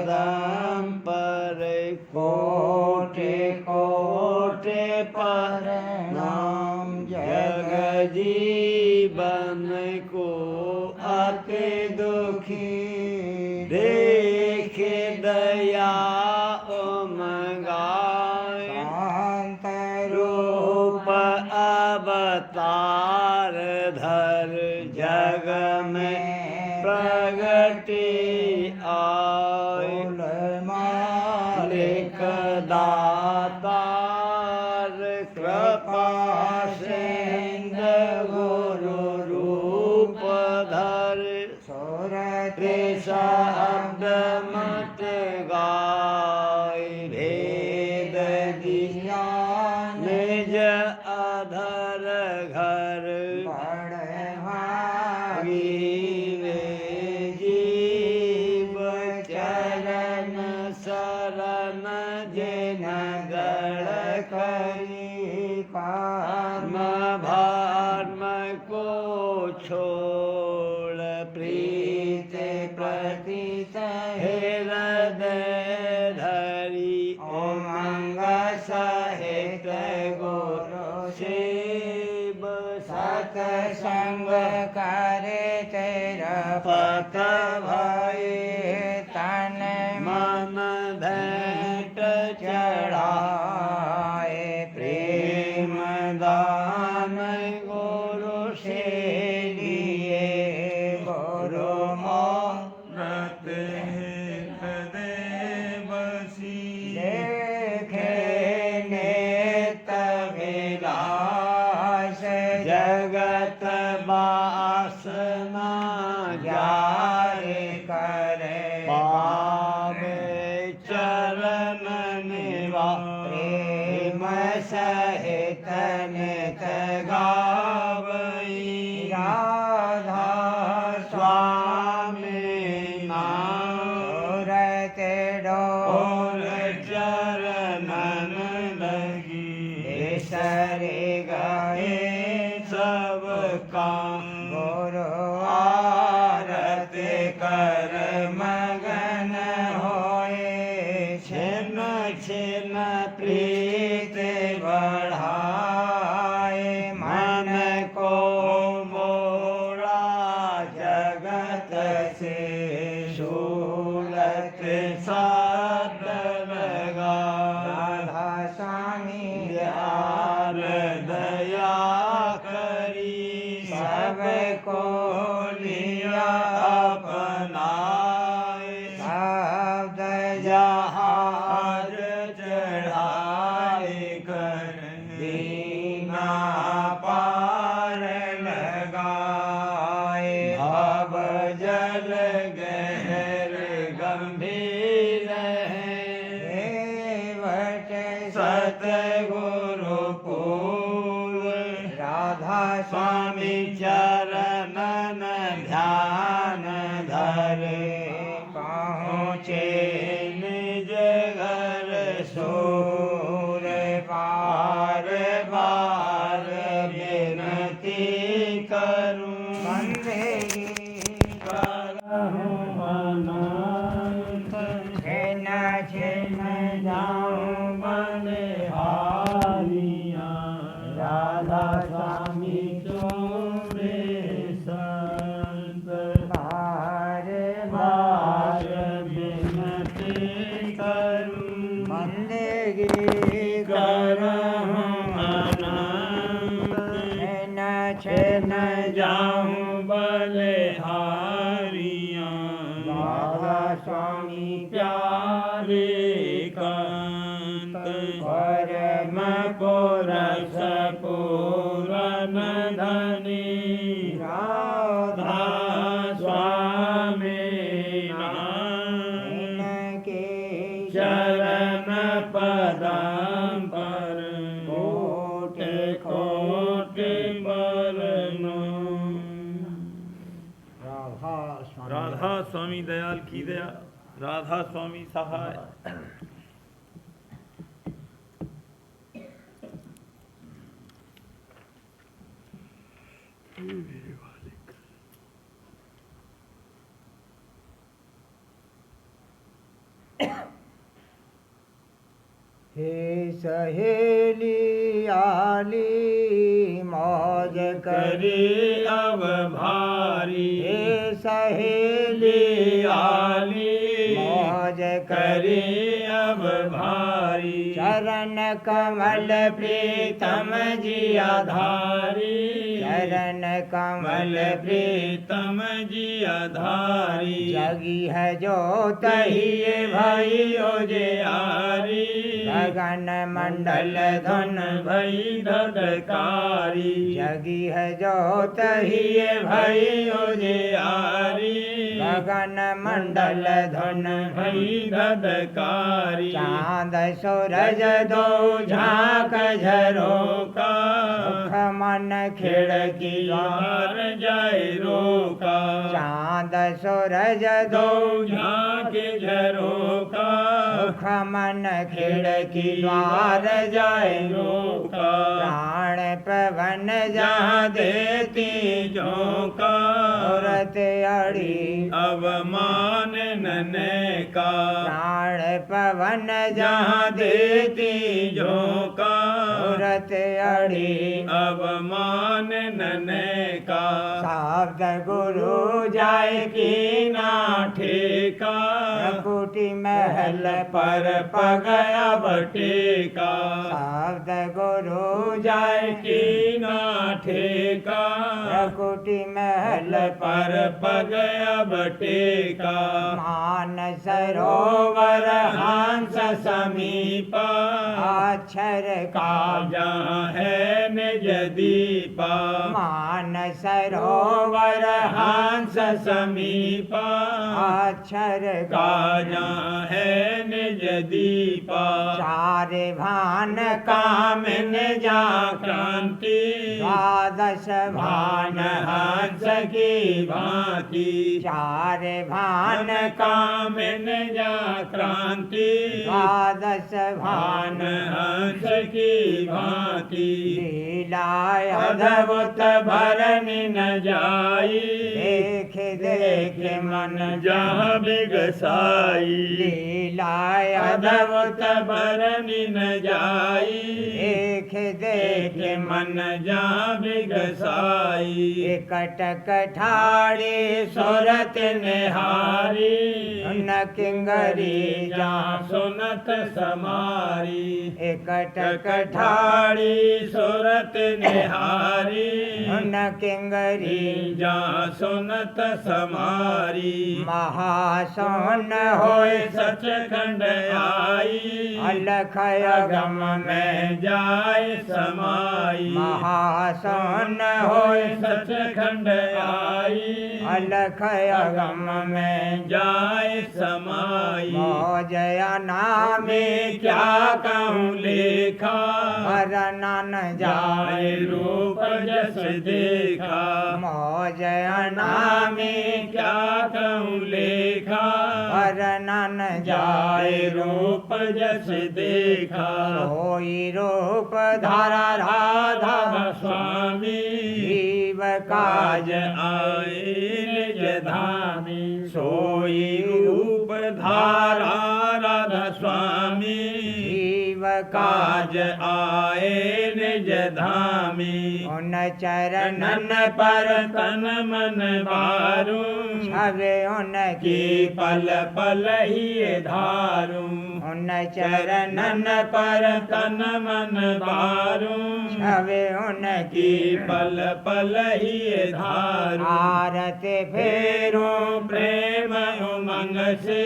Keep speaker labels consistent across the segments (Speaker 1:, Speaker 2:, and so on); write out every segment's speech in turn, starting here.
Speaker 1: पदम पर कोटि कोटि प्रणाम। जग जीवन को अति दुखी देख दया उमगाए। शांत रूप अवतार धर जग में प्रगति आए। मालिक दातार कृपा सिंधु गुरु रूप धर। सुरति शब्द मत गाय भेद दिया निज अधर घर। बड़े भागी वे जीव चरण शरण जिन गण करी। कर्म भर्म को छोड़ प्रीत प्रतीत हृदय धरी। उमंग सहित गुरु शिव सत्संग करे तेरा पत भय। तन मन भेंट चढ़ाए प्रेम दान गुरु से लिए। गुरु मोरत देवसी देखे नेत विलास। जगत वासना जाए करे पावे चरण निवास। प्रेम सहित नित गावई। राधा स्वामी नाम डोर चरणन लगी। सरे गए सब काम गुरु आरती कर मगन होए। छिन छिन प्रीत बढ़ाए। मन को मोरा जगत से शूलत साध लगा। राधा स्वामी यार दया करी। सबको लिया अपनाए। शब्द जहाज चढ़ाए कर दीना पार लगाए। भव जल गहर गंभीर है। देवट सतगुरु पूर। राधा स्वामी चरणन ध्यान धरे। पहुँचे निज घर सूर। पार बार विनती करूं। बंदेगी करहूं अनंत। छिन छिन जाऊं बलिहारियां। राधा स्वामी चोरे संत। बार बार विनती करूं। बंदेगी करहूं अनंत। छिन छिन जाऊं बलिहारियां। राधा स्वामी प्यारे कांत। परम पुरस पूरन धनी। राधा स्वामी नाम के चरण पदम पर कोटि कोटि प्रणाम।
Speaker 2: राधा स्वामी दयाल की दया। राधा स्वामी सहाय।
Speaker 1: हे सहेली आली मौज
Speaker 2: करी अब भारी।
Speaker 1: हे सहेली
Speaker 2: आली
Speaker 1: मौज
Speaker 2: करी अब भारी।
Speaker 1: चरण कमल प्रीतम जी आधारी चरण कमल
Speaker 2: प्रीतम जी आधारी।
Speaker 1: जगी है जो तहिए
Speaker 2: भयो जे आरी।
Speaker 1: गगन मंडल धुन
Speaker 2: भई धधकारी।
Speaker 1: जगी है जो तहिए
Speaker 2: भयो जे आरी।
Speaker 1: गगन मंडल धुन
Speaker 2: भई धधकारी।
Speaker 1: चांद सूरज दो झांक झरोका सुख मन खिड़की
Speaker 2: द्वार जाए रोका।
Speaker 1: चांद सूरज दो
Speaker 2: झांक झरोका।
Speaker 1: सुख मन खिड़की द्वार जाए
Speaker 2: रोका।
Speaker 1: प्राण पवन जहाँ देती
Speaker 2: झोंका।
Speaker 1: औरत अड़ी
Speaker 2: अवमान नने का।
Speaker 1: प्राण पवन
Speaker 2: जहाँ देती झोंका।
Speaker 1: औरत अड़ी
Speaker 2: अवमान नने का।
Speaker 1: शब्द गुरु जाय की ना
Speaker 2: ठेका।
Speaker 1: प्रकुटी महल
Speaker 2: पर पगया बटेका।
Speaker 1: शब्द गुरु
Speaker 2: जाय की ना ठेका।
Speaker 1: प्रकुटी महल
Speaker 2: पर पगया बटेका।
Speaker 1: मान सरोवर
Speaker 2: हंस समीपा।
Speaker 1: अक्षर का
Speaker 2: जहाँ है निज दीपा।
Speaker 1: मान सरोवर
Speaker 2: हंस समीपा।
Speaker 1: अक्षर
Speaker 2: का जहाँ है निज दीपा।
Speaker 1: चार भान
Speaker 2: कामिन जा क्रांति।
Speaker 1: द्वादश
Speaker 2: भान हंस की भांति।
Speaker 1: चार भान
Speaker 2: कामिन जा क्रांति।
Speaker 1: द्वादश
Speaker 2: भान हंस की भांति।
Speaker 1: लीला
Speaker 2: अद्भुत भरनि न जाई।
Speaker 1: देख देख मन
Speaker 2: जहाँ बिगसाई।
Speaker 1: लीला
Speaker 2: अद्भुत भरनि न जाई।
Speaker 1: देख देख
Speaker 2: मन जहाँ बिगसाई।
Speaker 1: एकटक ठाड़ी
Speaker 2: सुरत निहारी।
Speaker 1: न किंगरी
Speaker 2: जहाँ सुनत समारी।
Speaker 1: एकटक
Speaker 2: ठाड़ी सुरत निहारी।
Speaker 1: न किंगरी
Speaker 2: जहाँ सुनत समारी।
Speaker 1: महासोन
Speaker 2: होय सचखंड आई।
Speaker 1: अलख अगम
Speaker 2: में जाय समाई।
Speaker 1: महासोन
Speaker 2: होय सचखंड आई।
Speaker 1: अलख अगम में
Speaker 2: जाय समाई।
Speaker 1: मौजया नामे
Speaker 2: क्या कहूँ लेखा।
Speaker 1: वर्णन
Speaker 2: जाय
Speaker 1: जाय
Speaker 2: रूप जस देखा।
Speaker 1: मौजया
Speaker 2: नामे
Speaker 1: नामे
Speaker 2: क्या कहूँ लेखा।
Speaker 1: वर्णन
Speaker 2: जाय
Speaker 1: जाय
Speaker 2: रूप जस देखा।
Speaker 1: सोई रूप धारा राधा
Speaker 2: स्वामी।
Speaker 1: जीव
Speaker 2: काज
Speaker 1: काज
Speaker 2: आए निज धामी। सोई रूप धारा राधा स्वामी।
Speaker 1: जीव
Speaker 2: काज
Speaker 1: काज
Speaker 2: आए निज धामी।
Speaker 1: उन चरणन
Speaker 2: नन पर तन मन बारू।
Speaker 1: छवे उनकी
Speaker 2: की पल पल ही धारू।
Speaker 1: उन
Speaker 2: चरणन
Speaker 1: चरणन
Speaker 2: पर तन मन बारू।
Speaker 1: छवे उनकी
Speaker 2: की पल पल ही धारू।
Speaker 1: आरती फेरो
Speaker 2: फेरो प्रेम उमंग से।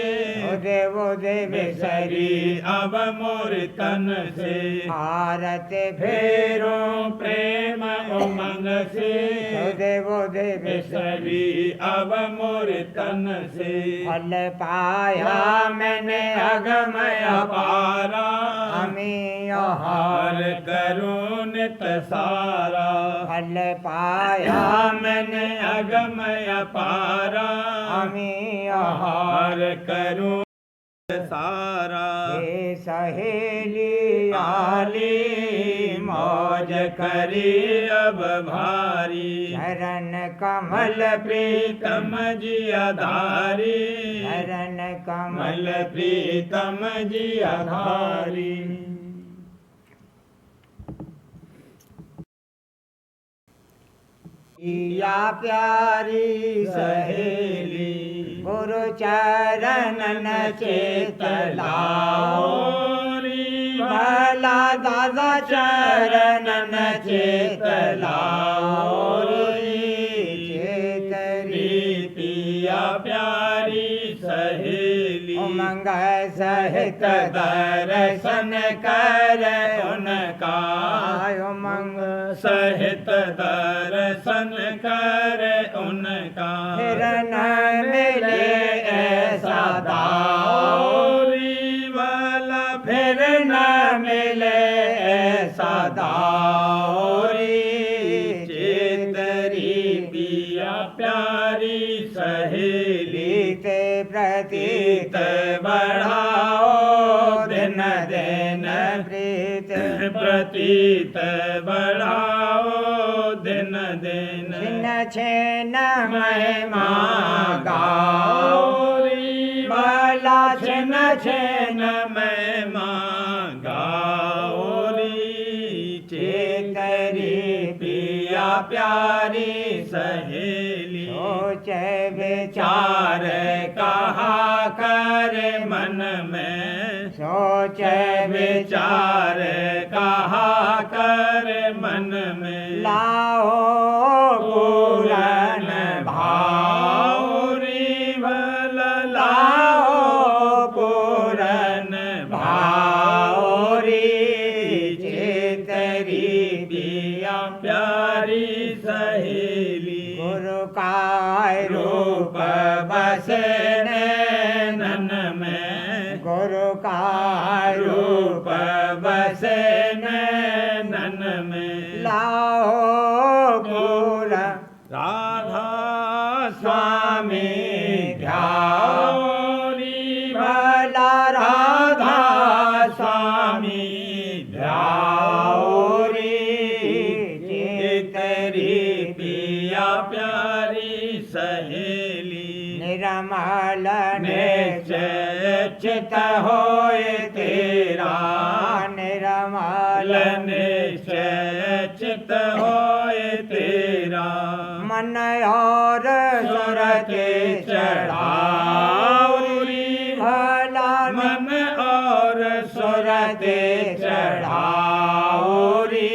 Speaker 1: उदे उदे बिसरी
Speaker 2: बिसरी अब मोर तन से।
Speaker 1: आरती
Speaker 2: फेरो
Speaker 1: फेरो
Speaker 2: प्रेम उमंग से।
Speaker 1: उदे उदे बिसरी
Speaker 2: बिसरी अब मोर तन से।
Speaker 1: फल पाया मैंने
Speaker 2: अगमय पारा।
Speaker 1: हमें
Speaker 2: हार करो नित सारा।
Speaker 1: फल पाया
Speaker 2: मैंने अगमय पारा।
Speaker 1: हमें
Speaker 2: हार करो सारा।
Speaker 1: हे सहेली आली
Speaker 2: मौज करी अब भारी।
Speaker 1: चरण कमल
Speaker 2: प्रीतम जी आधारी।
Speaker 1: चरण कमल
Speaker 2: मल प्रीतम जी आधारी।
Speaker 1: या प्यारी सहेली गुरु चरणन चेत लाओ भला दादा चरणन चेत लाओ चेतरी
Speaker 2: पिया प्यारी सहेली
Speaker 1: उमंग सहित दर्शन कर उनका उमंग
Speaker 2: सहित दर्शन कर उनका
Speaker 1: फिर न मिले ऐसा दाऊरी वाला फिर न मिले ऐसा दाऊरी
Speaker 2: चेतरी पिया प्यारी सहेली
Speaker 1: ते प्रतीत बढ़ाओ दिन दिन प्रीत
Speaker 2: प्रतीत बढ़ाओ दिन दिन
Speaker 1: छिन्न छिन्न महिमा गाओरी भला छिन्न छिन्न
Speaker 2: महिमा गाओरी चेतरी पिया प्यारी सहेली
Speaker 1: सोच विचार
Speaker 2: कहा कर मन में
Speaker 1: सोच
Speaker 2: विचार कहा कर मन में
Speaker 1: लाओ पूरन भाऊरी
Speaker 2: भला
Speaker 1: लाओ पूरन भाऊरी चेतरी
Speaker 2: पिया प्यारी सहेली
Speaker 1: गुरु का रूप बसे नैनन में गुरु का रूप बसे नैनन में लाओ पूरा
Speaker 2: राधा
Speaker 1: स्वामी
Speaker 2: ध्याओरी
Speaker 1: भला राधा स्वामी ध्याओरी चेतरी
Speaker 2: पिया प्यारी सहेली
Speaker 1: निर्मल निश्चित होए तेरा निर्मल
Speaker 2: निश्चित होए तेरा
Speaker 1: मन और सुरते चढ़ाऊरी भला
Speaker 2: मन और
Speaker 1: सुरते चढ़ाऊरी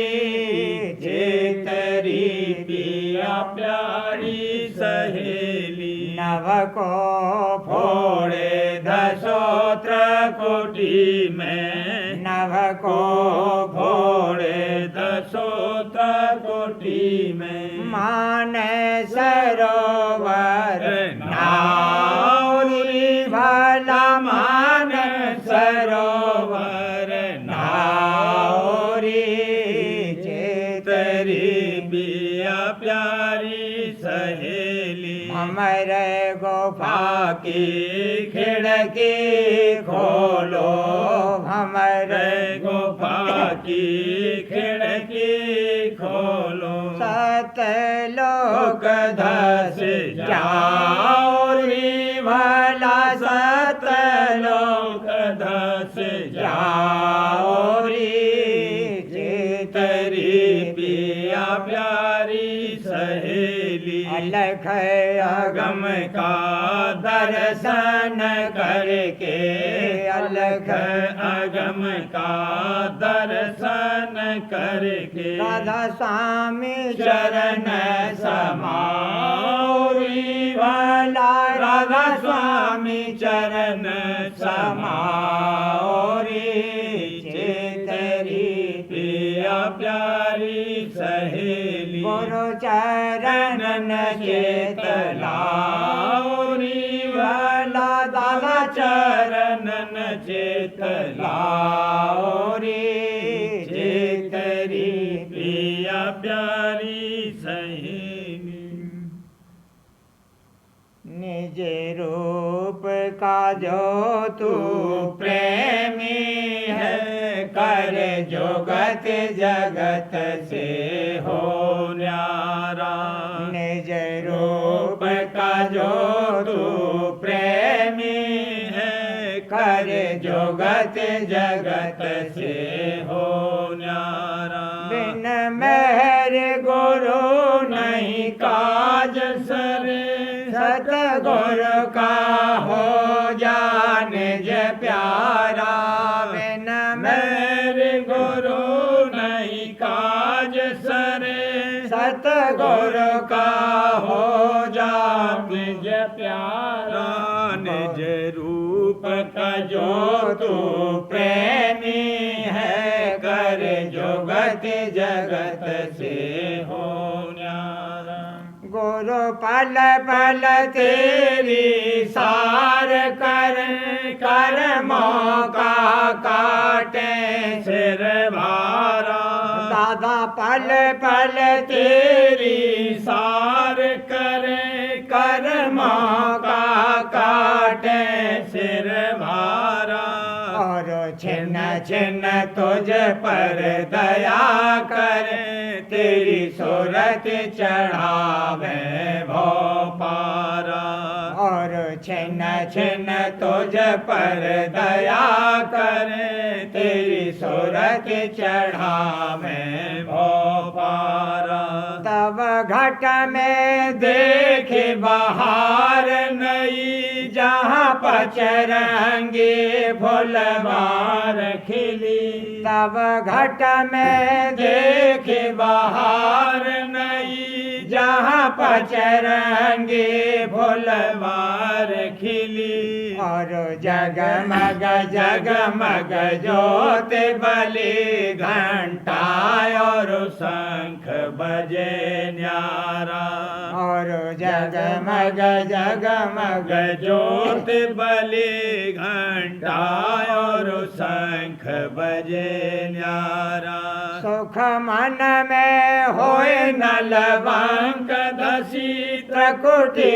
Speaker 1: चेतरी
Speaker 2: पिया प्यारी सहेली
Speaker 1: नव को फोड़े दशोत्र कोटि में नव को फोड़े
Speaker 2: दशोत्र कोटि में
Speaker 1: माने सरोवर नाउरी भला मान सरोवर नाउरी चेतरी
Speaker 2: पिया प्यारी सहेली
Speaker 1: हमारे गुफा की खिड़की खोलो हमारे
Speaker 2: गुफा की खिड़की खोलो
Speaker 1: सत लोक धस जाऊरी भला सत लोक
Speaker 2: धस
Speaker 1: जाऊरी
Speaker 2: तरी पिया प्यारी सहेली
Speaker 1: अलख
Speaker 2: अगम का
Speaker 1: दर्शन करके अलख
Speaker 2: अगम का दर्शन करके
Speaker 1: राधा स्वामी चरण समाऊरी भला राधा स्वामी चरण समाऊरी चेतरी
Speaker 2: पिया प्यारी सहेली
Speaker 1: गुरु चरणन चेत लाऊरी भला दादा
Speaker 2: चरणन चेत
Speaker 1: लाऊरी चेतरी
Speaker 2: पिया प्यारी सहेली
Speaker 1: निज रूप का जो तू प्रेमी है कर जोगत जगत से हो न्यारा निज रूप का जो तू प्रेमी है कर जोगत जगत से हो न्यारा बिन मेहर गुरु नहीं नहीं काज सरे सतगुरु का हो जान निज प्यारा बिन मेरे गुरु नहीं काज सरे सतगुरु का हो जान निज प्यारा निज रूप का जो तू प्रेमी है कर जुगत जगत से हो न्यारा गुरु पल पल तेरी सार कर कर मौका काटे सिर भारा दादा पल पल तेरी सार करे कर मौका काटे सिर भारा और छिन्न छिन्न तुझ पर दया करे तेरी सूरत चढ़ावे भो पारा और छिन्न छिन्न तुझ पर दया करे तेरी सूरत चढ़ावे भो पारा तब घट में देखे बहार नई जहाँ पचरंगी फूलवार खिली तब घट में देखे बहार नई जहाँ पचरंगी फूलवार खिली और जगमग जगमग ज्योत बलि घंटा और शंख बजे न्यारा और जगमग जगमग ज्योत बलि घंटा और शंख बजे न्यारा सुख मन में होए नलवंक धसी त्रिकुटी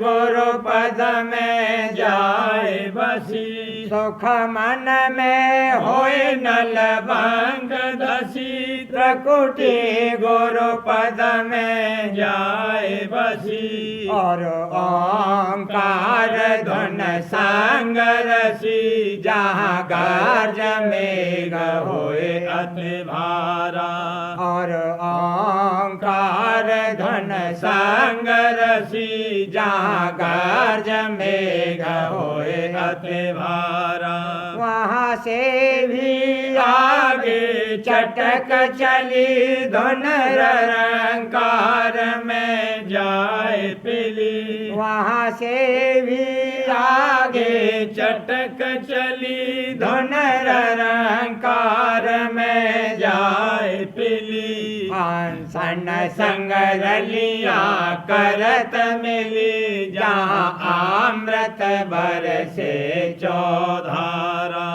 Speaker 1: गुरु पद में जाए बसी सुख मन में होए नलवंक धसी त्रिकुटी गुरु पद में जाए बसी और ओंकार धुन संग रसी जहाँ गार्ज मेघ होए अति भारा और ओंकार धुन संग रसी जहाँ गार्ज मेघ होए अति भारा वहाँ से भी आगे चटक चली धुन रंकार में जाए पिली वहाँ से भी आगे चटक चली धुन रंकार में जाए पिली सन संग रलिया करत मिली जहाँ अमृत बरसे चौधारा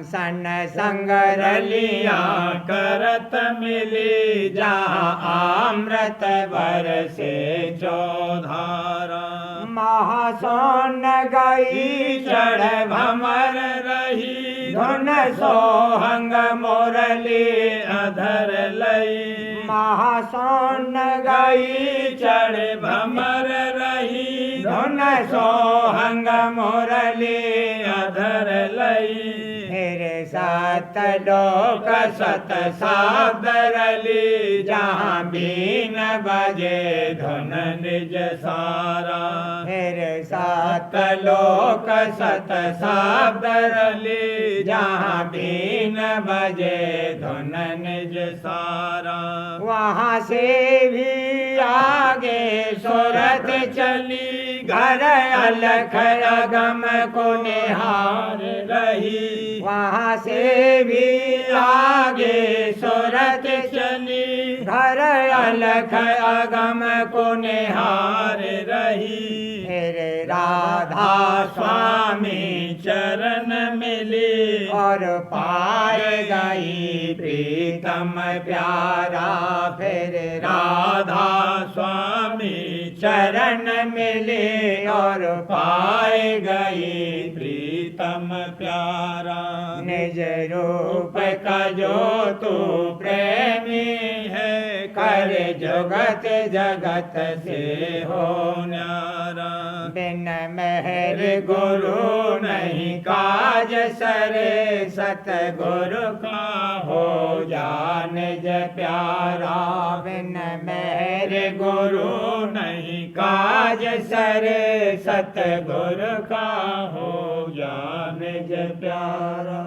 Speaker 1: सन संग रलिया करत मिली जहाँ अमृत बरसे चौधारा महासोन गई चढ़ भमर रही धुन सोहंग मुरली अधर लई महासोन गई चढ़ भमर रही धुन सोहंग मुरली अधर लई मेरे साथ लोक सत शब्द रली जहाँ बीन बजे धुन निज सारा मेरे साथ लोक सत शब्द रली जहाँ बीन बजे धुन निज सारा वहाँ से भी आगे सूरत चली घर अलख अगम को निहार रही वहाँ से भी आगे सूरत चली घर अलख अगम को निहार रही मेरे राधा स्वामी चरण मिली और पाए गई प्रीतम प्यारा फिर राधा स्वामी चरण मिले और पाए गई प्रीतम प्यारा निज रूप का जो तू प्रेमी है कर हरे जुगत जगत से हो
Speaker 2: न्यारा
Speaker 1: बिन मेहर गुरु नहीं काज सरे सतगुरु का हो जान ज प्यारा बिन मेहर गुरु नहीं काज सरे सतगुरु का हो जान ज प्यारा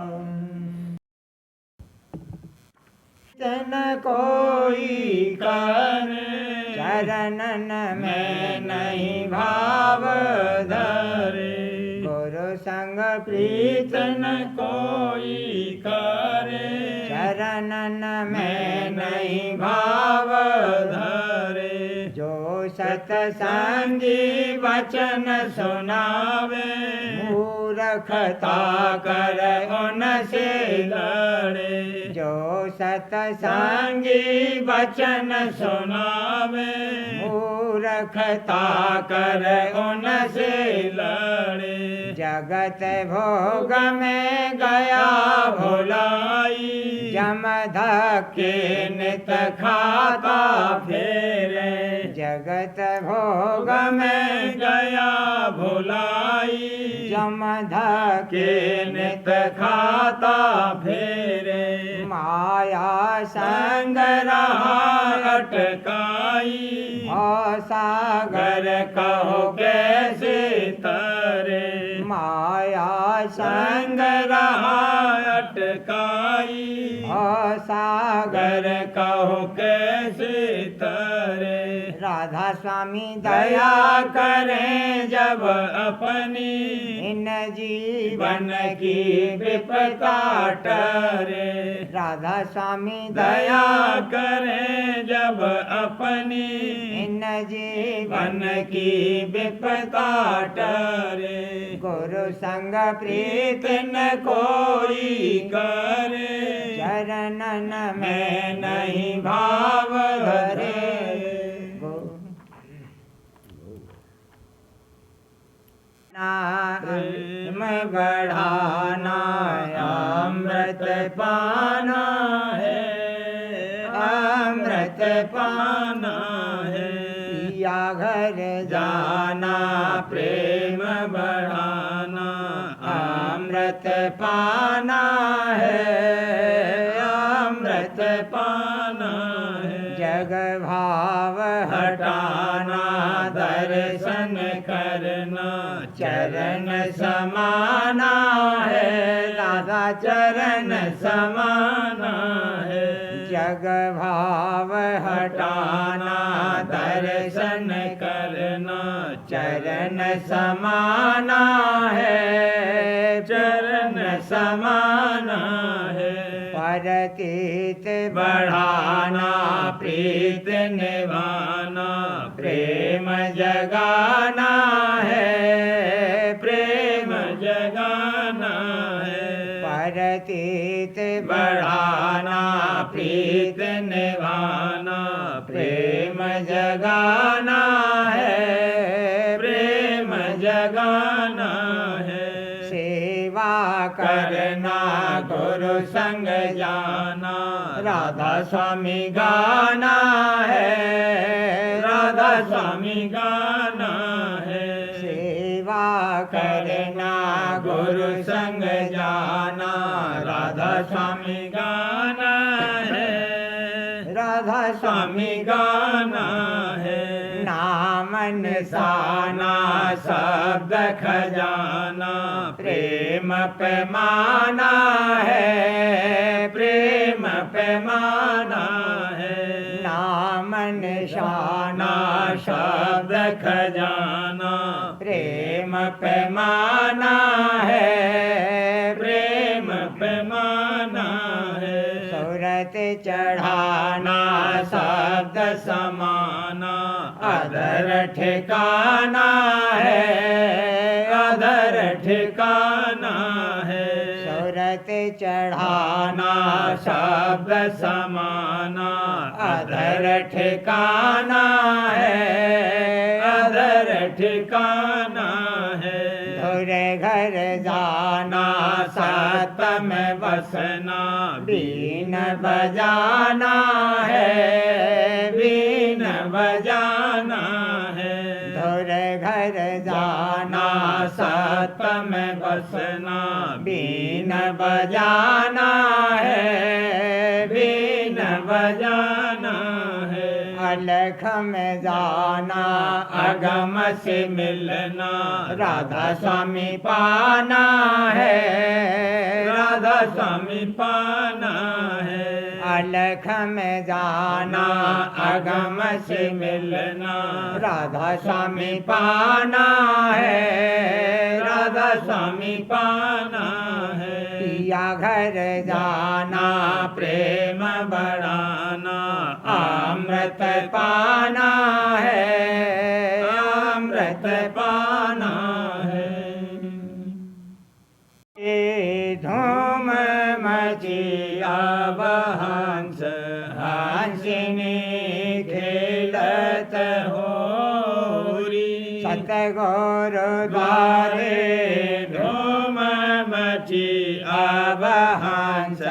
Speaker 1: तन कोई कर चरणन में नहीं भाव धरे गुरु संग प्रीतन कोई करे चरणन में नहीं भाव धरे जो सतसंगी वचन सुनावे मूर्खता कर उनसे लड़े जो सतसंगी वचन सुनावे मूर्खता कर उनसे लड़े जगत भोग में गया भुलाई जम धक्के नित खाता फेरे जगत भोग में गया भुलाई जम धक्के नित खाता फेरे माया संग रहा अटकाई और सागर कहो कैसे तरे माया संग रहा अटकाई और सागर कहो कैसे तरे राधा स्वामी दया करें जब अपनी इन जीवन की विपदा टरे राधा स्वामी दया करें जब अपनी इन जीवन की विपदा टरे गुरु संग प्रीत न कोई करे चरणन में नहीं भाव धरे प्रेम बढ़ाना अमृत पाना है अमृत पाना है पिया घर जाना प्रेम बढ़ाना अमृत पाना है अमृत पाना है जग भाव हटाना दर्शन करना चरण समाना है राधा चरण समाना है जग भाव हटाना दर्शन करना चरण समाना है चरण समाना है परतीत बढ़ाना प्रीत निभाना प्रेम जगाना है प्रेम जगाना है परतीत बढ़ाना प्रीत निभाना प्रेम जगाना है प्रेम जगाना है सेवा करना गुरु संग जाना राधा स्वामी गाना है राधा स्वामी गाना है सेवा करना गुरु संग जाना राधा स्वामी गाना है राधा स्वामी गाना है नाम निशाना शब्द खजाना प्रेम पैमाना है प्रेम पैमाना है नाम निशाना शब्द खजाना प्रेम पैमाना है प्रेम पैमाना है सूरत चढ़ाना शब्द समाना अधर ठिकाना है अधर ठिकाना है सूरत चढ़ाना शब्द समाना अधर ठिकाना है अधर ठिकाना है धुर घर जाना सत
Speaker 2: में बसना
Speaker 1: बीन बजाना है,
Speaker 2: बीन बजाना है।
Speaker 1: धुर घर जाना
Speaker 2: सत में बसना
Speaker 1: बीन बजाना है,
Speaker 2: बीन बजाना है।
Speaker 1: अलख में जाना
Speaker 2: अगम से मिलना
Speaker 1: राधा स्वामी पाना है,
Speaker 2: राधा स्वामी पाना है।
Speaker 1: अलख में जाना
Speaker 2: अगम से मिलना
Speaker 1: राधा स्वामी पाना है,
Speaker 2: राधा स्वामी पाना है।
Speaker 1: पिया घर जाना
Speaker 2: प्रेम बढ़ाना
Speaker 1: अमृत पाना है,
Speaker 2: अमृत पाना है।
Speaker 1: धूम मची अब हंस हंसिनी खेलत
Speaker 2: होरी
Speaker 1: सतगुरु
Speaker 2: द्वारे
Speaker 1: द्वारे
Speaker 2: धूम मची
Speaker 1: अब हंस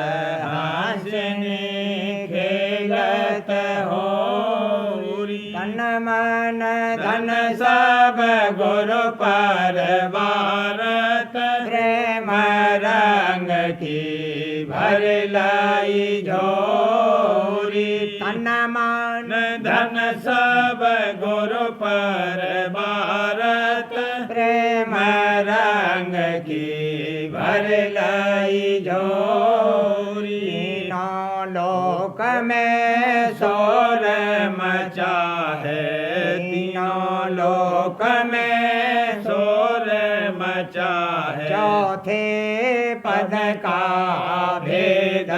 Speaker 1: हंसिनी खेलत
Speaker 2: होरी।
Speaker 1: तन मन
Speaker 2: धन
Speaker 1: धन
Speaker 2: सब गुरु पर भारत
Speaker 1: प्रेम
Speaker 2: रंग की भर लाई झोरी।
Speaker 1: तन मन
Speaker 2: धन सब गुरु पर भारत
Speaker 1: प्रेम
Speaker 2: रंग की भर लाई झोरी।
Speaker 1: तीनों लोक में
Speaker 2: शोर मचा है,
Speaker 1: तीनों लोक में
Speaker 2: शोर मचा है।
Speaker 1: चौथे पद का
Speaker 2: भेद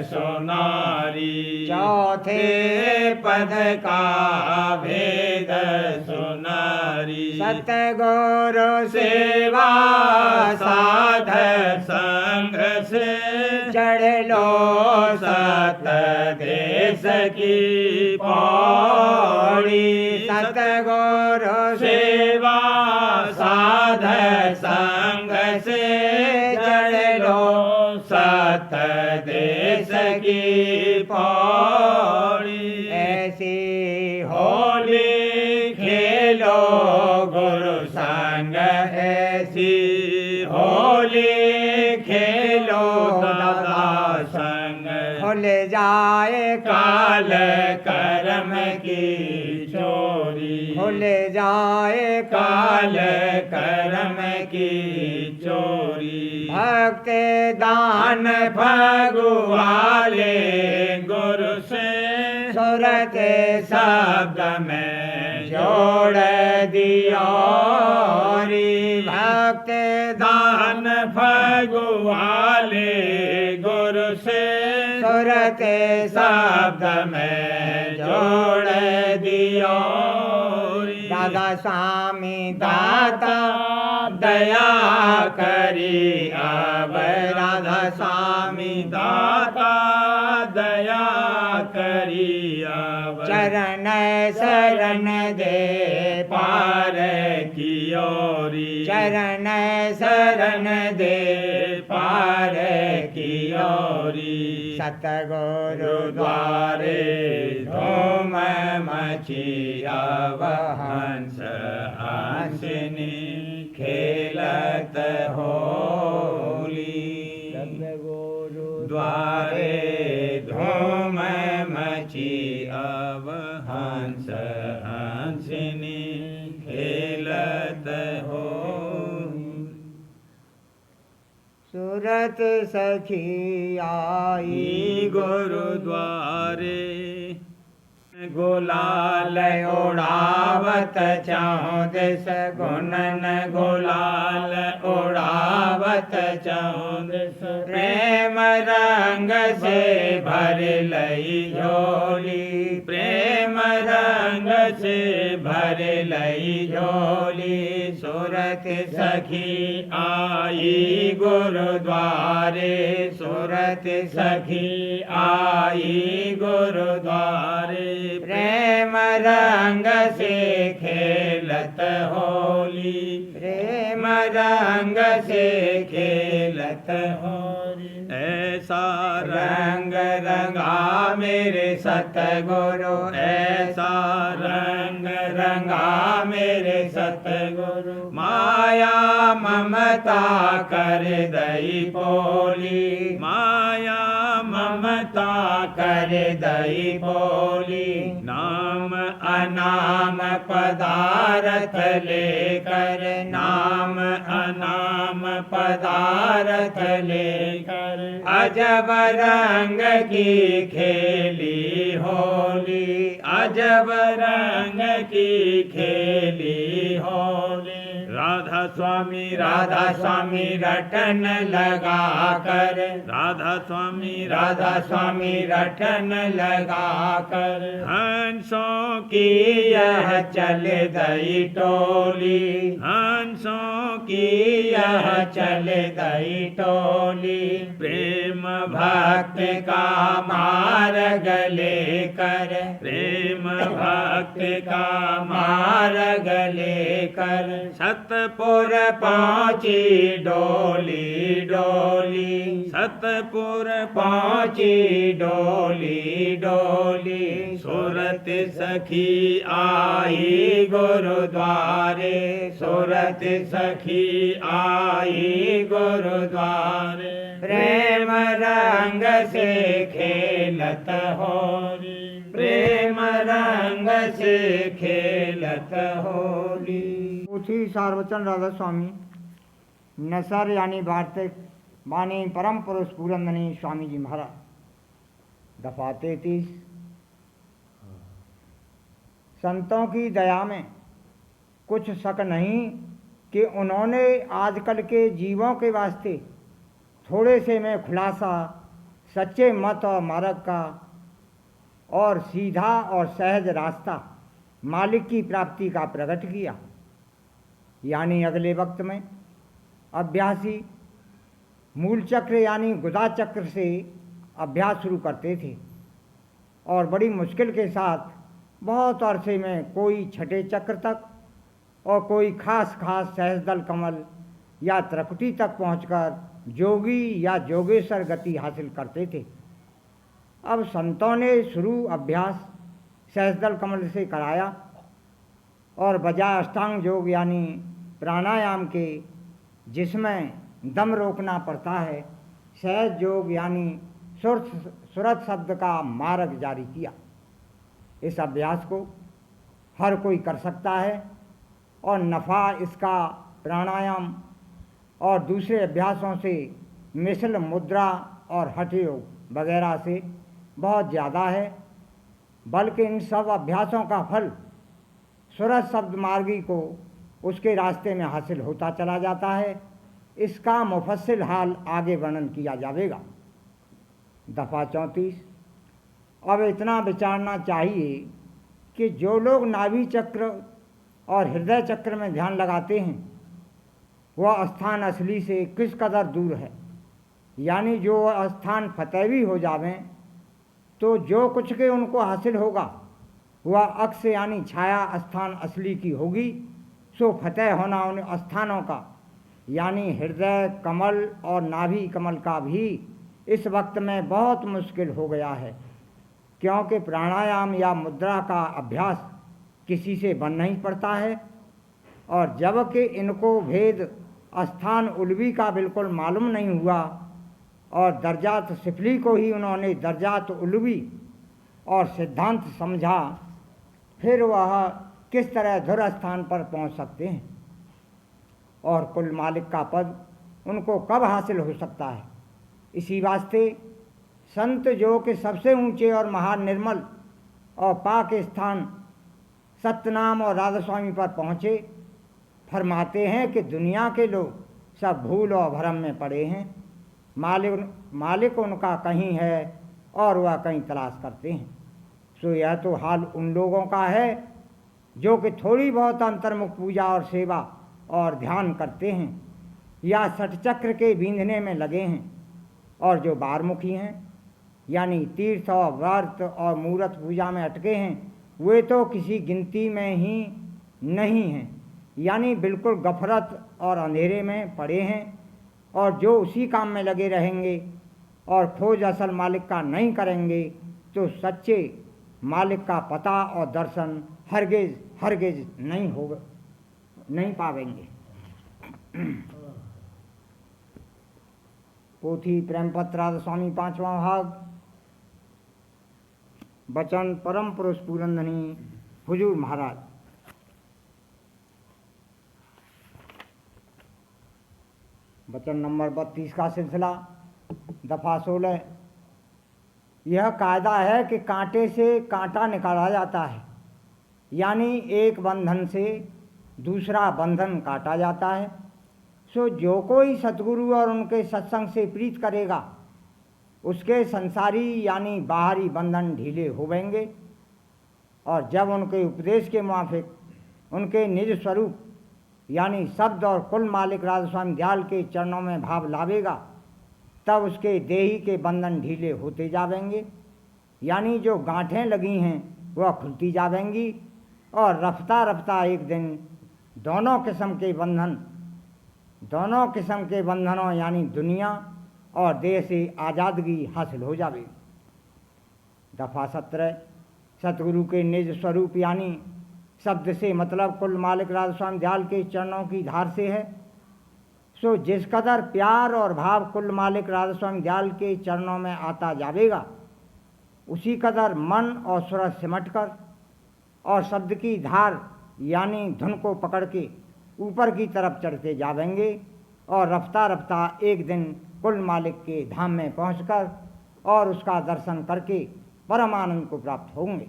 Speaker 2: सुनारी,
Speaker 1: चौथे
Speaker 2: पद का भेद सुनारी।
Speaker 1: सतगुरु
Speaker 2: सेवा साध संग से
Speaker 1: चढ़ लो
Speaker 2: सत देश की पौड़ी।
Speaker 1: सतगुरु
Speaker 2: सेवा साध संग से चढ़ लो सत देश की पौड़ी।
Speaker 1: ऐसी
Speaker 2: होली खेलो गुरु संग, ऐसी होली खेलो दादा संग।
Speaker 1: खुल जाए
Speaker 2: काल कर्म की चोरी,
Speaker 1: खुल जाए
Speaker 2: काल कर्म की चोरी।
Speaker 1: भक्त दान
Speaker 2: भगवाले गुरु से
Speaker 1: सुरत
Speaker 2: शब्द में जोड़ दिया।
Speaker 1: भक्त
Speaker 2: दान भगवाले गुरु से
Speaker 1: सुरत
Speaker 2: शब्द में जोड़ दिया।
Speaker 1: दादा स्वामी दाता
Speaker 2: दया करी अब, राधा स्वामी दाता दया करी अब।
Speaker 1: चरण शरण दे
Speaker 2: पार की ओरी,
Speaker 1: चरण
Speaker 2: शरण दे पार की ओरी।
Speaker 1: सतगुरु
Speaker 2: द्वारे धूम मची अब हंस हंसिनी खेलत होली। द्वारे धूम मची अब हंस हंसिनी खेलत हो।
Speaker 1: सूरत सखी आई
Speaker 2: गुरुद्वारे गुलाल उड़ावत चाहूं दिस गुणन, गुलाल उड़ावत चाहूं दिस। प्रेम रंग से भर लई झोली, प्रेम रंग से भर लई झोली। सूरत सखी आई गुरुद्वारे, सूरत सखी आई गुरुद्वारे। प्रेम रंग से खेलत होली, प्रेम
Speaker 1: रंग से खेलत हो
Speaker 2: ऐसा
Speaker 1: रंग रंगा मेरे सतगुरु ऐसा रंग रंगा मेरे सतगुरु माया ममता कर दई पोली
Speaker 2: माया
Speaker 1: ममता कर दई बोली नाम अनाम पदार्थ लेकर नाम अनाम पदार्थ लेकर अजब रंग की खेली होली अजब रंग की खेली होली
Speaker 2: राधा
Speaker 1: स्वामी रटन लगा कर राधा स्वामी रटन लगा कर
Speaker 2: हंसों
Speaker 1: की यह चल दई टोली
Speaker 2: हंसों
Speaker 1: की यह चल दई टोली
Speaker 2: प्रेम
Speaker 1: भक्त का मार्ग लेकर
Speaker 2: प्रेम
Speaker 1: भक्त का मार्ग लेकर
Speaker 2: सतपुर
Speaker 1: पहुँची डोली डोली
Speaker 2: सतपुर
Speaker 1: पहुँची डोली डोली
Speaker 2: सूरत
Speaker 1: सखी आई गुरुद्वारे सूरत सखी आई गुरुद्वारे प्रेम रंग से खेलत होली प्रेम रंग से खेलत होली।
Speaker 3: उठी सार्वचन राधा स्वामी नसर यानी वार्तिक वाणी परम पुरुष पूरंदनी स्वामी जी महाराज। दफा 33। संतों की दया में कुछ शक नहीं कि उन्होंने आजकल के जीवों के वास्ते थोड़े से में खुलासा सच्चे मत और मार्ग का और सीधा और सहज रास्ता मालिक की प्राप्ति का प्रकट किया। यानी अगले वक्त में अभ्यासी मूल चक्र यानी गुदा चक्र से अभ्यास शुरू करते थे और बड़ी मुश्किल के साथ बहुत अरसे में कोई छठे चक्र तक और कोई खास सहजदल कमल या त्रिकुटी तक पहुंचकर जोगी या जोगेश्वर गति हासिल करते थे। अब संतों ने शुरू अभ्यास सहजदल कमल से कराया और बजाय अष्टांग योग यानी प्राणायाम के जिसमें दम रोकना पड़ता है सहज योग यानी सुरत शब्द का मार्ग जारी किया। इस अभ्यास को हर कोई कर सकता है और नफ़ा इसका प्राणायाम और दूसरे अभ्यासों से मिसल मुद्रा और हठ योग वगैरह से बहुत ज़्यादा है। बल्कि इन सब अभ्यासों का फल सुरत शब्द मार्गी को उसके रास्ते में हासिल होता चला जाता है। इसका मुफस्सिल हाल आगे वर्णन किया जाएगा। दफ़ा 34। अब इतना विचारना चाहिए कि जो लोग नाभि चक्र और हृदय चक्र में ध्यान लगाते हैं वह स्थान असली से किस कदर दूर है। यानी जो स्थान फतेह भी हो जावें तो जो कुछ के उनको हासिल होगा वह अक्स यानी छाया स्थान असली की होगी। सो फतेह होना उन स्थानों का यानी हृदय कमल और नाभि कमल का भी इस वक्त में बहुत मुश्किल हो गया है, क्योंकि प्राणायाम या मुद्रा का अभ्यास किसी से बन नहीं पड़ता है और जबकि इनको भेद स्थान उल्वी का बिल्कुल मालूम नहीं हुआ और दर्जात सिफली को ही उन्होंने दर्जात उल्वी और सिद्धांत समझा, फिर वह किस तरह धुर स्थान पर पहुंच सकते हैं और कुल मालिक का पद उनको कब हासिल हो सकता है। इसी वास्ते संत जो कि सबसे ऊंचे और महान निर्मल और पाक स्थान सत्यनाम और राधा स्वामी पर पहुँचे, फरमाते हैं कि दुनिया के लोग सब भूल और भ्रम में पड़े हैं। मालिक उनका कहीं है और वह कहीं तलाश करते हैं। सो यह तो हाल उन लोगों का है जो कि थोड़ी बहुत अंतर्मुख पूजा और सेवा और ध्यान करते हैं या षटचक्र के बींधने में लगे हैं, और जो बारमुखी हैं यानी तीर्थ और व्रत और मूर्त पूजा में अटके हैं वे तो किसी गिनती में ही नहीं हैं। यानी बिल्कुल गफलत और अंधेरे में पड़े हैं, और जो उसी काम में लगे रहेंगे और खोज असल मालिक का नहीं करेंगे तो सच्चे मालिक का पता और दर्शन हरगिज हरगिज नहीं होगा, नहीं पावेंगे। पोथी प्रेमपत्र राधा स्वामी 5वां भाग। वचन परम पुरुष पूरनधनी हुजूर महाराज। वचन नंबर 32 का सिलसिला, दफा 16। यह कायदा है कि कांटे से कांटा निकाला जाता है, यानी एक बंधन से दूसरा बंधन काटा जाता है। सो जो कोई सतगुरु और उनके सत्संग से प्रीत करेगा उसके संसारी यानी बाहरी बंधन ढीले होवेंगे, और जब उनके उपदेश के मुआफिक उनके निज स्वरूप यानी शब्द और कुल मालिक राधा स्वामी दयाल के चरणों में भाव लावेगा तब उसके देही के बंधन ढीले होते जावेंगे, यानी जो गांठें लगी हैं वह खुलती जावेंगी, और रफ्ता रफ्ता एक दिन दोनों किस्म के बंधनों यानी दुनिया और देह से आज़ादगी हासिल हो जाएगी। दफा 17। सतगुरु के निज स्वरूप यानी शब्द से मतलब कुल मालिक राधा स्वामी दयाल के चरणों की धार से है। सो जिस कदर प्यार और भाव कुल मालिक राधा स्वामी दयाल के चरणों में आता जाएगा उसी कदर मन और सूरज सिमट कर और शब्द की धार यानी धुन को पकड़ के ऊपर की तरफ चढ़ते जावेंगे, और रफ्ता रफ्ता एक दिन कुल मालिक के धाम में पहुंचकर और उसका दर्शन करके परम आनंद को प्राप्त होंगे।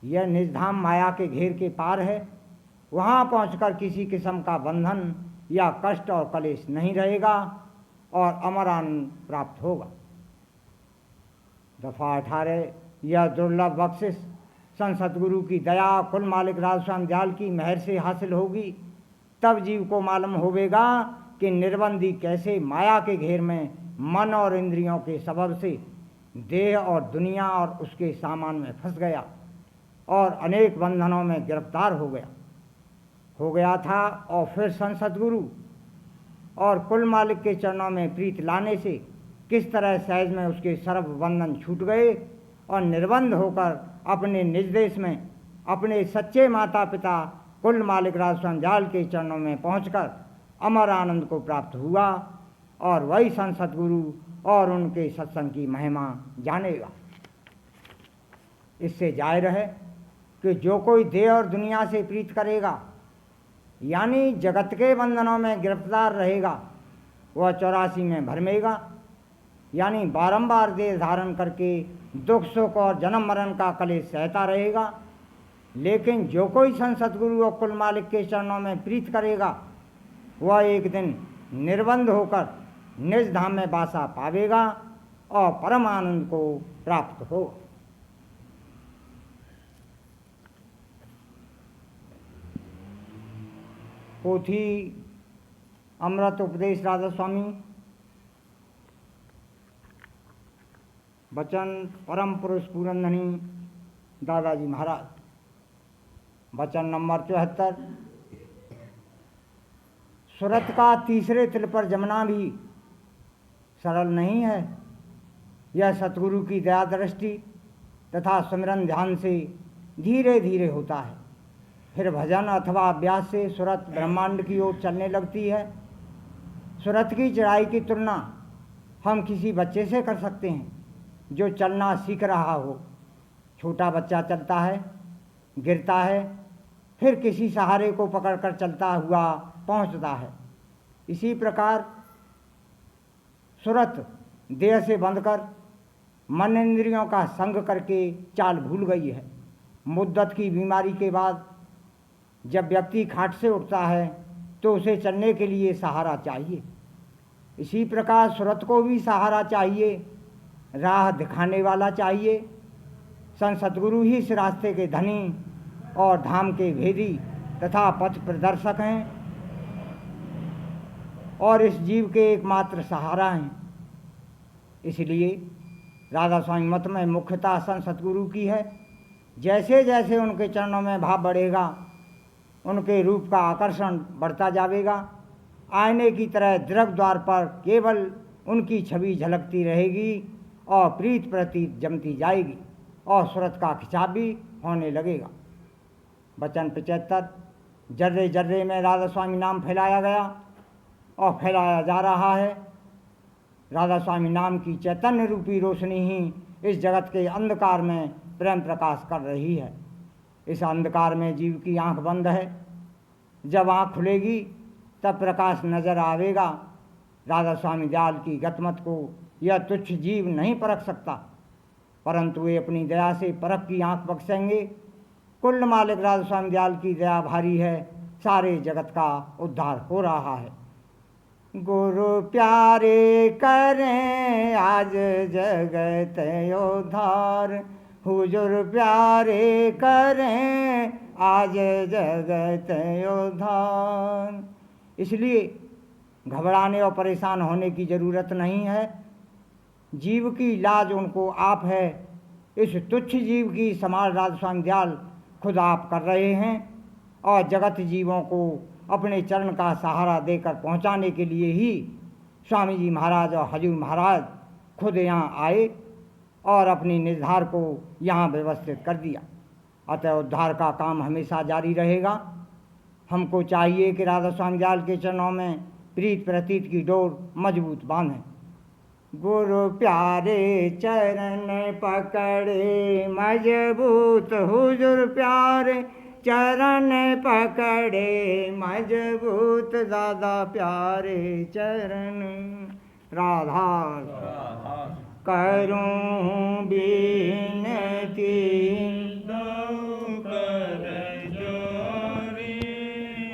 Speaker 3: यह निज धाम माया के घेर के पार है, वहाँ पहुंचकर किसी किस्म का बंधन या कष्ट और कलेश नहीं रहेगा और अमर आनंद प्राप्त होगा। दफा 18। यह दुर्लभ बख्शिश संत सतगुरु की दया कुल मालिक राधा स्वामी दयाल की मेहर से हासिल होगी, तब जीव को मालूम होवेगा कि निर्बंधी कैसे माया के घेर में मन और इंद्रियों के सबब से देह और दुनिया और उसके सामान में फंस गया और अनेक बंधनों में गिरफ्तार हो गया था, और फिर संत सतगुरु और कुल मालिक के चरणों में प्रीत लाने से किस तरह सहज में उसके सर्व बंधन छूट गए और निर्बंध होकर अपने निज देश में अपने सच्चे माता पिता कुल मालिक राधा स्वामी दयाल के चरणों में पहुंचकर अमर आनंद को प्राप्त हुआ, और वही संत सतगुरु और उनके सत्संग की महिमा जानेगा। इससे जाहिर है कि जो कोई देह और दुनिया से प्रीत करेगा यानी जगत के बंधनों में गिरफ्तार रहेगा वह 84 में भरमेगा, यानी बारंबार देह धारण करके दुख सुख और जन्म मरण का कलेश सहता रहेगा। लेकिन जो कोई संत सतगुरु और कुल मालिक के चरणों में प्रीत करेगा वह एक दिन निर्बंध होकर निज धाम में वासा पावेगा और परम आनंद को प्राप्त हो। पोथी अमृत उपदेश राधा स्वामी। वचन परम पुरुष पूरनधनी दादाजी महाराज। वचन नंबर 74। सूरत का तीसरे तिल पर जमना भी सरल नहीं है। यह सतगुरु की दया दृष्टि तथा सुमिरन ध्यान से धीरे धीरे होता है, फिर भजन अथवा अभ्यास से सूरत ब्रह्मांड की ओर चलने लगती है। सूरत की चढ़ाई की तुलना हम किसी बच्चे से कर सकते हैं जो चलना सीख रहा हो। छोटा बच्चा चलता है, गिरता है, फिर किसी सहारे को पकड़कर चलता हुआ पहुंचता है। इसी प्रकार सूरत देह से बंधकर मन इंद्रियों का संग करके चाल भूल गई है। मुद्दत की बीमारी के बाद जब व्यक्ति खाट से उठता है तो उसे चलने के लिए सहारा चाहिए। इसी प्रकार सूरत को भी सहारा चाहिए, राह दिखाने वाला चाहिए। संत सतगुरु ही इस रास्ते के धनी और धाम के भेदी तथा पथ प्रदर्शक हैं और इस जीव के एकमात्र सहारा हैं। इसलिए राधा स्वामी मत में मुख्यतः संत सतगुरु की है। जैसे जैसे उनके चरणों में भाव बढ़ेगा उनके रूप का आकर्षण बढ़ता जाएगा। आईने की तरह दीर्घ द्वार पर केवल उनकी छवि झलकती रहेगी और प्रीत प्रतीत जमती जाएगी और सूरत का खिंचाव भी होने लगेगा। वचन 75। जर्रे जर्रे में राधा स्वामी नाम फैलाया गया और फैलाया जा रहा है। राधा स्वामी नाम की चैतन्य रूपी रोशनी ही इस जगत के अंधकार में प्रेम प्रकाश कर रही है। इस अंधकार में जीव की आंख बंद है। जब आंख खुलेगी तब प्रकाश नजर आवेगा। राधा स्वामी दयाल की गतमत को यह तुच्छ जीव नहीं परख सकता, परंतु वे अपनी दया से परख की आंख बख्शेंगे। कुल मालिक राधा स्वामी दयाल की दया भारी है, सारे जगत का उद्धार हो रहा है। गुरु प्यारे करें आज जगत उद्धार, हुजूर प्यारे करें आज जगत उद्धार। इसलिए घबराने और परेशान होने की ज़रूरत नहीं है। जीव की लाज उनको आप है। इस तुच्छ जीव की संभाल राधा स्वामी दयाल खुद आप कर रहे हैं और जगत जीवों को अपने चरण का सहारा देकर पहुंचाने के लिए ही स्वामी जी महाराज और हजूर महाराज खुद यहाँ आए और अपनी निर्धार को यहाँ व्यवस्थित कर दिया। अतः उद्धार का काम हमेशा जारी रहेगा। हमको चाहिए कि राधा स्वामी दयाल के चरणों में प्रीत प्रतीत की डोर मजबूत बांधें। गुरु प्यारे चरण पकड़े मजबूत, हुजूर प्यारे चरण पकड़े मजबूत, दादा प्यारे चरण। राधा करूं बिनती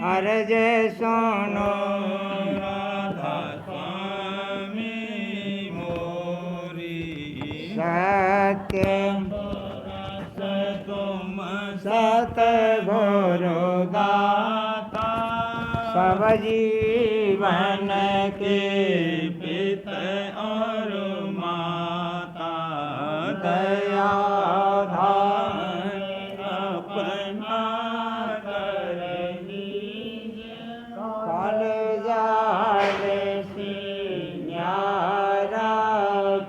Speaker 3: अर्ज सुनो
Speaker 2: राधा स्वामी मोरी,
Speaker 3: सत्य
Speaker 2: तुम
Speaker 3: सतगुरु
Speaker 2: दाता,
Speaker 3: सब जीवन
Speaker 2: के पिता और माता,
Speaker 3: दया
Speaker 2: अपना
Speaker 3: कल जाले न्यारा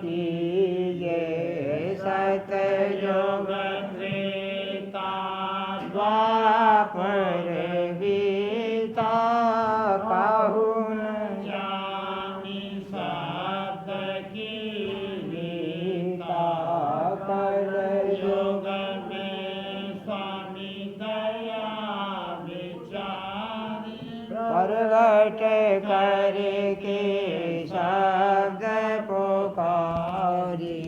Speaker 3: कीजे, सतयुग त्रेता द्वापर बीता, कहून
Speaker 2: जानी शब्द की रीता,
Speaker 3: कल
Speaker 2: योग में स्वामी दया विचारी,
Speaker 3: प्रगट करके शब्द पुकारी,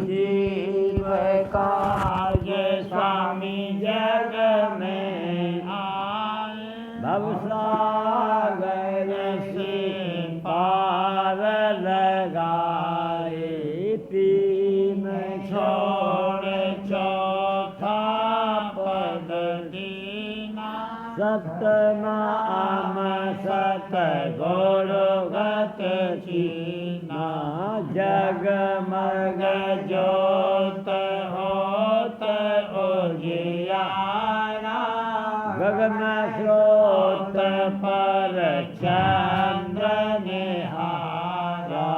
Speaker 3: जीव काज स्वामी जग में आए, भवसागर से पार लगाए, तीन
Speaker 2: छोड़ चौथा पद दीना,
Speaker 3: सतनाम
Speaker 2: सतगुरु गत चीना,
Speaker 3: जगमग
Speaker 2: जोत होत उजियारा,
Speaker 3: गगन स्रोत
Speaker 2: पर चंद्र निहारा,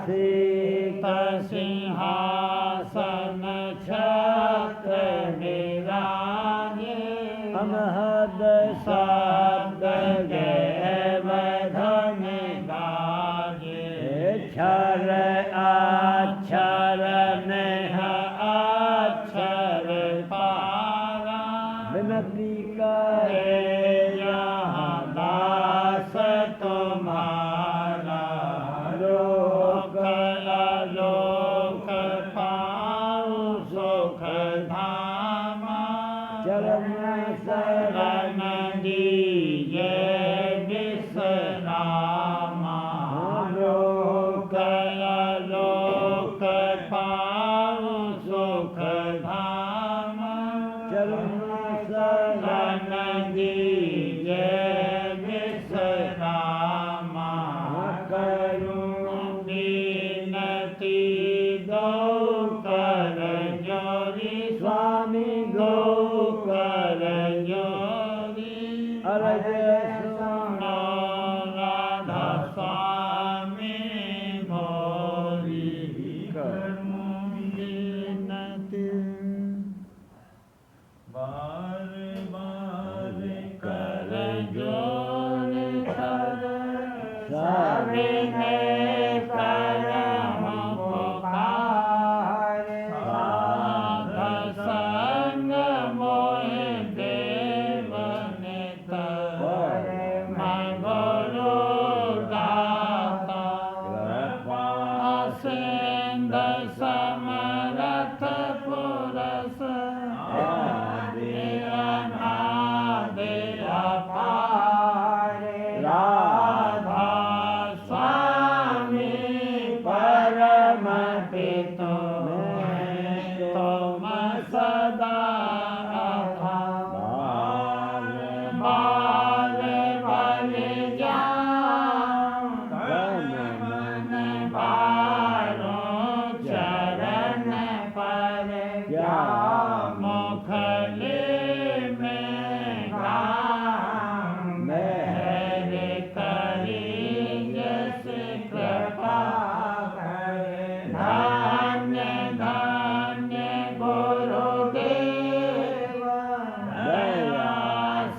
Speaker 3: शीत
Speaker 2: सिंहासन छत्र विराजे,
Speaker 3: अनहद
Speaker 2: शब्द गैव धन गाजे,
Speaker 3: क्षर
Speaker 2: अक्षर नेह अक्षर पारा,
Speaker 3: विनती करे
Speaker 2: यहाँ दास तुम्हारा,
Speaker 3: लोक
Speaker 2: लोक पाऊं सुख धामा,
Speaker 3: चरण
Speaker 2: शरण दीजे विश्रामा, लोक पाऊं सुख धामा,
Speaker 3: चरण
Speaker 2: शरण दीजे विश्रामा, करूं बिनती दो कर जोरी,
Speaker 3: स्वामी
Speaker 2: दो कर जोरी, बार बार कर जोर कर
Speaker 1: सविनय करम पुकार साध संग मोह देव नित मैं गुरु दाता कृपा सिंध समरथ पुरस अनादि अपार राधा स्वामी परम पितो तुम सदा बाल बाल बलि जाऊं मन बारो चरण पर मुखले में गाऊं मेरे करी जस कृपा करे धन्य धन्य गुरुदेव दया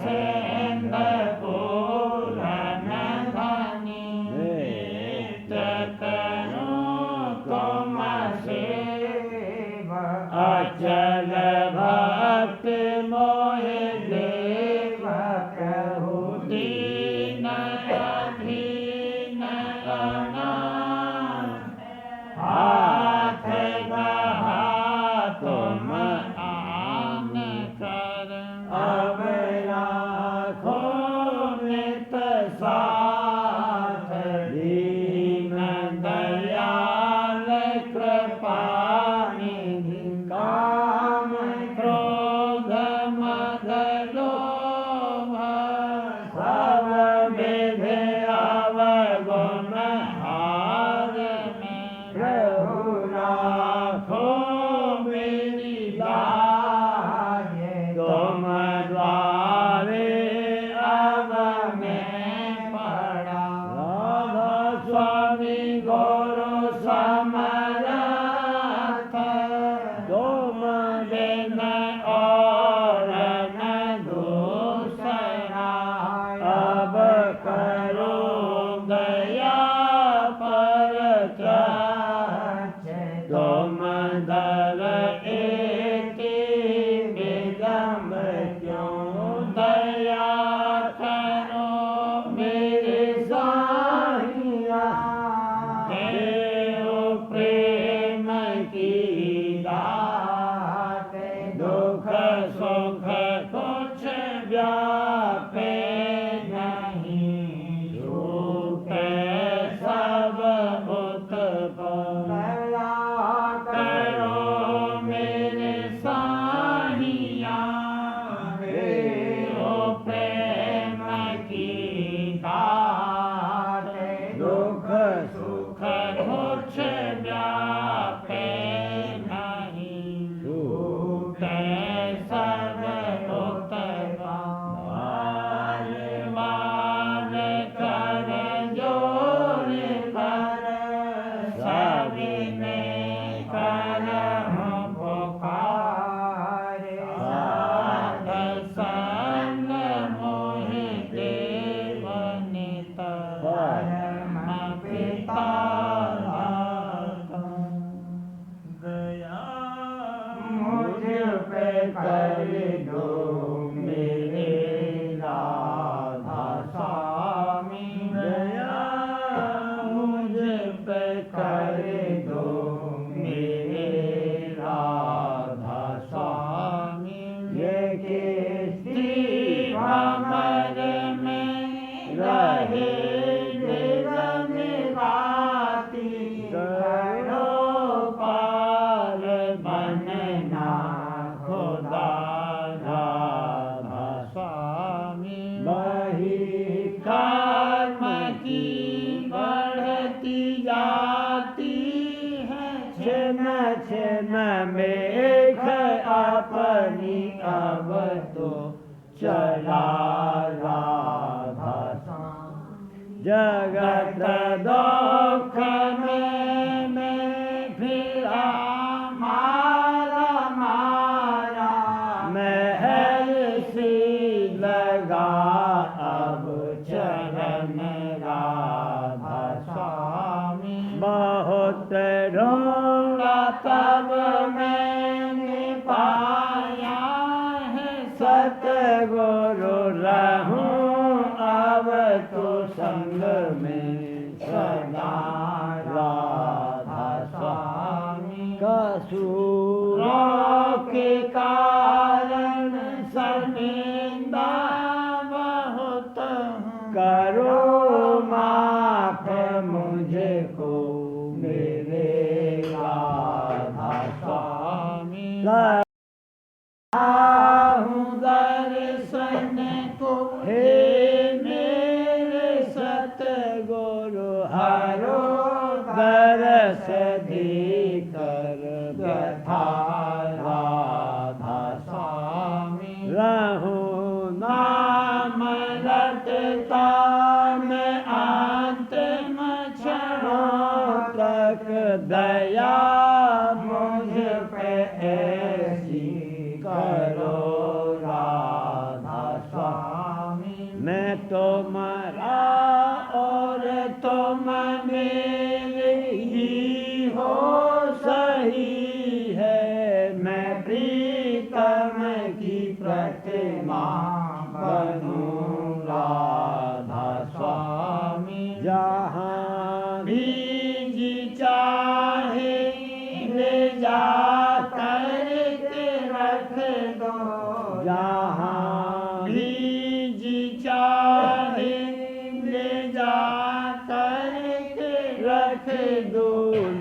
Speaker 1: सिंध पूरन धनी नित्य करूं तुम सेवा अचल भक्ति मोह देव प्रभु दीन अधीन अनाथ हाथ गहा तुम आन कर अब राखो नित साथ दीन दयाल कृपा निधि काम क्रोध मद लोभ सब विधि अवगुण हार में प्रभु राखो मेरी लाज तुम द्वारे अब मैं पड़ा राधा स्वामी गुरु समरथ तुम बिन और न दूसरा अब करो दया पर तुम दर एति विलम्ब क्यों दया करो मेरे साहिया देव प्रेम की दात दुख सुख कुछ व्यापे नहीं झूठे सब उत्पन्न करो मेरे साहिया देव प्रेम की दात दुख सुख कुछ व्यापे नहीं झूठे सब उत्पन्न बार कर जोर कर सविनय करम पुकार साध संग मोह देव नित परम पिता
Speaker 2: दया
Speaker 1: मुझ पे कर दो मेरे राधा स्वामी दया मुझ पे कर दो मेरे राधा स्वामी ये किसी भंवर में रहे निगम गाती करो पार बनना खुदा राधा स्वामी वही कर्म की बढ़ती जाती है छिन छिन मेघ अपनी अब तो चला राधा स्वामी जगत दुख में फिर ढूंढा तब मैंने पाया है सतगुरु रहूं अब तो संग में सदा राधा स्वामी कसूरों के कारण शर्मिंदा बहुत करो माफ मुझको मेरे राधा स्वामी हूँ दर्शन को हे मेरे सतगुरु हरो दरस देकर व्यथा राधा स्वामी रहूं नाम रटता मैं अंतिम क्षणों तक दया मुझ पे ऐसी करो राधा स्वामी मैं तुम्हारा और तुम मेरे ही हो सही है मैं प्रीतम की प्रतिमा बनूं राधा स्वामी जहाँ भी जी चाहे ले जा करके रख दो जहाँ भी जी चाहे ले जा करके रख दो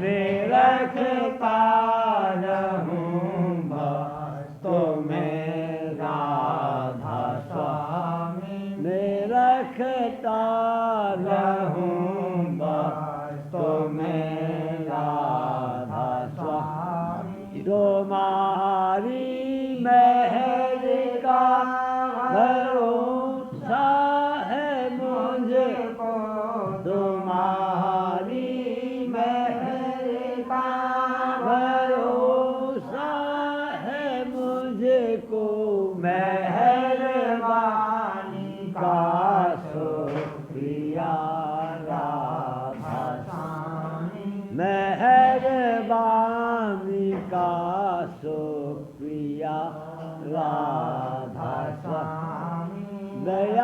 Speaker 1: मैं रखता रहूं बस तुम्हें राधा स्वामी मैं रखता रहूं बस तुम्हें राधा स्वामी तुम्हारी मेहर का भरोसा है मुझको तुम्हारी मेहर का भरोसा है मुझको मेहरबानी का शुक्रिया राधा स्वामी मेहरबानी का शुक्रिया राधा स्वामी दया